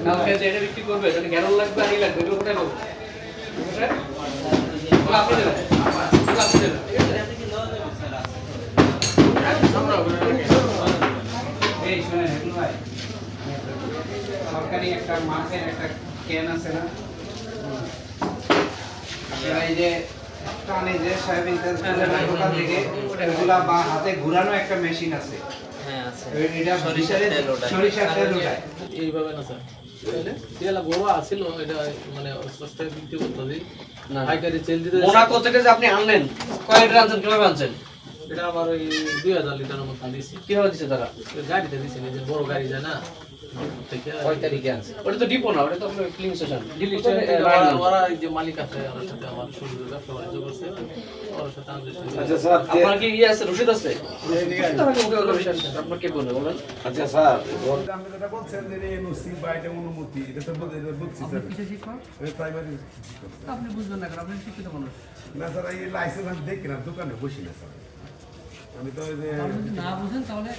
কালকে যে এটা বিক্রি করবে যদি গ্যারন লাগবে আর লাগবে এগুলো কোথায় পাবো আপনি দেবেন আপনি দেবেন এই শুনে হেতুল ভাই সরকারি একটা মাছের একটা ক্যান আছে না আপনারা এই যে কানে যে সয়াবিন তেল দোকান থেকে ওগুলা বা হাতে ঘোরানো একটা মেশিন আছে হ্যাঁ আছে এটা সরিষার তেল ওটা এইভাবে না স্যার এটা গোয়া আছিল এটা মানে সস্তায় বিক্রি করতে দিই না পাইকারি সেল দিতে মোনাকো থেকে যে আপনি আনলেন কয় লিটার আনছেন কিভাবে আনছেন এটা আমার ওই 2000 লিটারের মতো দিছি কিভাবে দিছে তারা গাড়িতে দিছি যে বড় গাড়ি যায় না কয় তারিখে আনছে ওটা তো ডিপো না ওটা তো আপনার ফিলিং স্টেশন ওরা এই যে মালিক আছে ওর সাথে আমার শুরু ব্যবসা বাণিজ্য করছে ওর সাথে আমাদের আচ্ছা স্যার আপনার কি ইয়ে আছে রসিদ আছে আপনার কে বলবে বলেন আচ্ছা স্যার আপনি যেটা বলছেন যে এনওসি বা এটা অনুমতি এটা তো বলছি স্যার কিসে শিক্ষক প্রাইমারি আপনি বুঝবেন না কারণ আপনি শিক্ষিত মানুষ না স্যার এই লাইসেন্স আমি দেখি না দোকানে বসি না স্যার আমি তো ওই যে আপনি যদি না বুঝেন তাহলে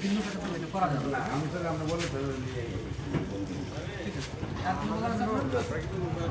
ভিন্ন কাটা করা যাবে না আমি স্যার আমরা বলে স্যার আর কোনো কথা আছে আপনার?